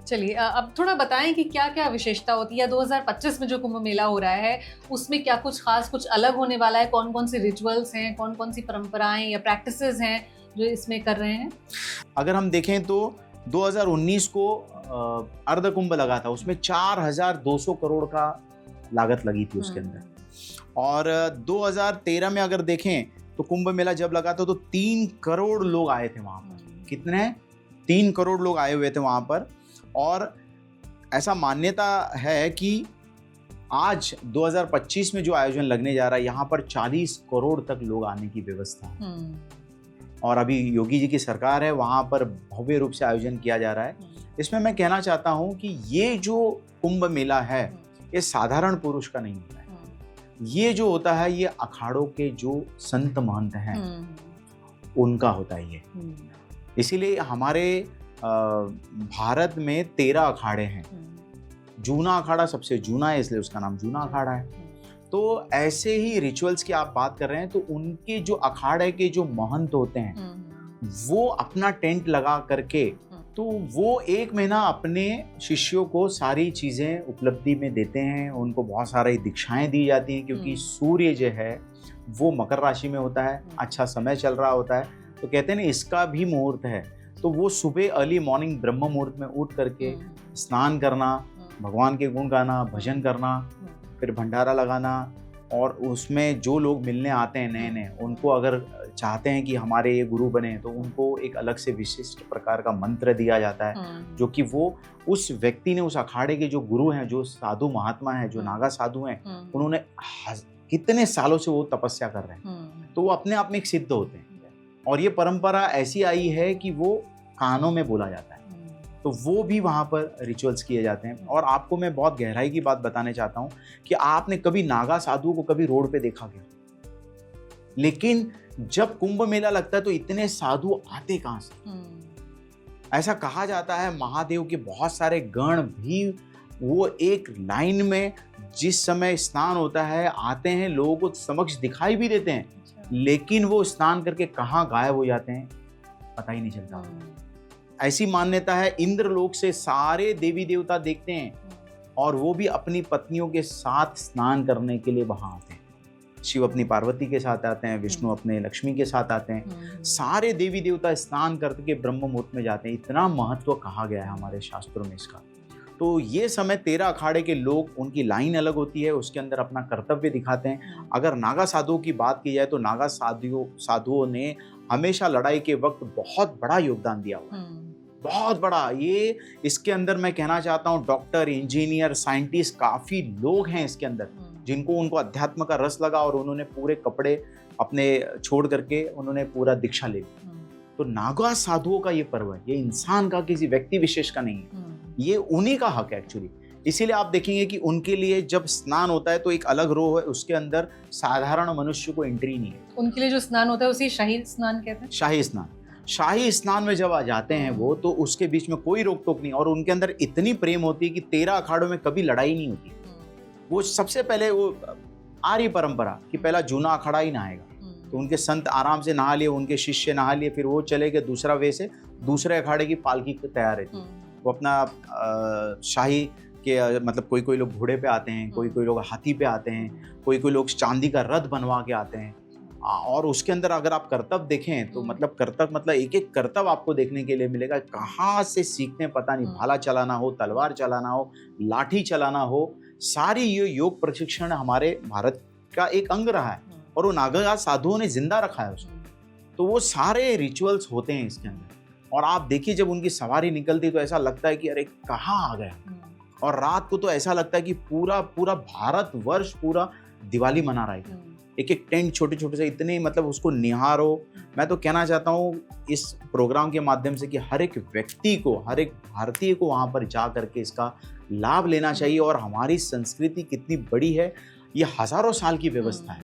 चलिए अब थोड़ा बताएं कि क्या-क्या विशेषता होती है? 2025 में जो कुंभ मेला हो रहा है, उसमें क्या कुछ ख़ास, कुछ अलग होने वाला है? कौन-कौन से रिचुअल्स हैं, कौन-कौन सी परंपराएँ या प्रैक्टिसेज़ हैं, जो इसमें कर रहे हैं? अगर हम देखें तो 2019 को अर्ध कुंभ लगा था, उसमें 4,200 करोड़ का लागत लगी थी उसके अंदर। और 2013 में अगर देखें तो कुंभ मेला जब लगा था तो 3 करोड़ लोग आए थे वहाँ पर। कितने? 3 करोड़ लोग आए हुए थे वहाँ पर। और ऐसा मान्यता है कि आज 2025 में जो आयोजन लगने जा रहा है, यहाँ पर 40 करोड़ तक लोग आने की व्यवस्था है। और अभी योगी जी की सरकार है, वहाँ पर भव्य रूप से आयोजन किया जा रहा है। इसमें मैं कहना चाहता हूँ कि ये जो कुंभ मेला है, ये साधारण पुरुष का नहीं होता है। ये जो होता है, ये अखाड़ों के जो संत महंत हैं, उनका होता है ये। इसीलिए हमारे भारत में 13 अखाड़े हैं। जूना अखाड़ा सबसे जूना है, इसलिए उसका नाम जूना अखाड़ा है। तो ऐसे ही रिचुअल्स की आप बात कर रहे हैं, तो उनके जो अखाड़े के जो महंत होते हैं, वो अपना टेंट लगा करके, तो वो 1 महीना अपने शिष्यों को सारी चीज़ें उपलब्धि में देते हैं। उनको बहुत सारी दीक्षाएं दी जाती हैं, क्योंकि सूर्य जो है वो मकर राशि में होता है, अच्छा समय चल रहा होता है। तो कहते हैं ना, इसका भी मुहूर्त है। तो वो सुबह अर्ली मॉर्निंग ब्रह्म मुहूर्त में उठ करके स्नान करना, भगवान के गुण गाना, भजन करना, फिर भंडारा लगाना। और उसमें जो लोग मिलने आते हैं नए नए, उनको अगर चाहते हैं कि हमारे ये गुरु बने, तो उनको एक अलग से विशिष्ट प्रकार का मंत्र दिया जाता है, जो कि वो उस व्यक्ति ने, उस अखाड़े के जो गुरु हैं, जो साधु महात्मा हैं, जो नागा साधु हैं, उन्होंने कितने सालों से वो तपस्या कर रहे हैं, तो वो अपने आप में एक सिद्ध होते हैं। और ये परंपरा ऐसी आई है कि वो कानों में बोला जाता है, तो वो भी वहाँ पर रिचुअल्स किए जाते हैं। और आपको मैं बहुत गहराई की बात बताने चाहता हूँ कि आपने कभी नागा साधु को कभी रोड पे देखा क्या? लेकिन जब कुंभ मेला लगता है तो इतने साधु आते कहाँ से? ऐसा कहा जाता है महादेव के बहुत सारे गण भी वो एक लाइन में जिस समय स्नान होता है आते हैं, लोगों को समक्ष दिखाई भी देते हैं, लेकिन वो स्नान करके कहाँ गायब हो जाते हैं पता ही नहीं चलता। ऐसी मान्यता है, इंद्रलोक से सारे देवी देवता देखते हैं, और वो भी अपनी पत्नियों के साथ स्नान करने के लिए वहां आते हैं। शिव अपनी पार्वती के साथ आते हैं, विष्णु अपने लक्ष्मी के साथ आते हैं। सारे देवी देवता स्नान करके ब्रह्म मुहूर्त में जाते हैं। इतना महत्व कहा गया है हमारे शास्त्रों में इसका। तो ये समय 13 अखाड़े के लोग, उनकी लाइन अलग होती है, उसके अंदर अपना कर्तव्य दिखाते हैं। अगर नागा साधुओं की बात की जाए तो नागा साधुओं ने हमेशा लड़ाई के वक्त बहुत बड़ा योगदान दिया हुआ है, बहुत बड़ा। ये इसके अंदर मैं कहना चाहता हूँ, डॉक्टर, इंजीनियर, साइंटिस्ट, काफी लोग हैं इसके अंदर, जिनको उनको अध्यात्म का रस लगा और उन्होंने पूरे कपड़े अपने छोड़ करके उन्होंने पूरा दीक्षा ले ली। तो नागा साधुओं का ये पर्व है, ये इंसान का, किसी व्यक्ति विशेष का नहीं है, ये उन्हीं का हक है एक्चुअली। इसीलिए आप देखेंगे कि उनके लिए जब स्नान होता है तो एक अलग रो है, उसके अंदर साधारण मनुष्य को एंट्री नहीं है। उनके लिए जो स्नान होता है उसी शाही स्नान कहते हैं। शाही स्नान में जब आ जाते हैं वो, तो उसके बीच में कोई रोक टोक नहीं। और उनके अंदर इतनी प्रेम होती है कि 13 अखाड़ों में कभी लड़ाई नहीं होती। वो सबसे पहले वो आर्य परंपरा कि पहला जूना अखाड़ा ही नहाएगा, तो उनके संत आराम से नहा लिए, उनके शिष्य नहा लिए, फिर वो चले गए दूसरा वे से, दूसरे अखाड़े की पालकी तैयार रहती। वो अपना शाही के मतलब कोई लोग घोड़े पे आते हैं, कोई लोग हाथी पे आते हैं, कोई लोग चांदी का रथ बनवा के आते हैं। और उसके अंदर अगर आप करतब देखें तो मतलब करतब, मतलब एक एक करतब आपको देखने के लिए मिलेगा। कहाँ से सीखते हैं पता नहीं, भाला चलाना हो, तलवार चलाना हो, लाठी चलाना हो, सारी ये योग प्रशिक्षण हमारे भारत का एक अंग रहा है, और वो नागा साधुओं ने जिंदा रखा है उसको। तो वो सारे रिचुअल्स होते हैं इसके अंदर। और आप देखिए, जब उनकी सवारी निकलती तो ऐसा लगता है कि अरे कहाँ आ गया। और रात को तो ऐसा लगता है कि पूरा भारत वर्ष पूरा दिवाली मना रहा है। एक एक टेंट छोटे छोटे से इतने, मतलब उसको निहारो। मैं तो कहना चाहता हूँ इस प्रोग्राम के माध्यम से कि हर एक व्यक्ति को, हर एक भारतीय को वहाँ पर जा करके इसका लाभ लेना चाहिए। और हमारी संस्कृति कितनी बड़ी है, ये हजारों साल की व्यवस्था है।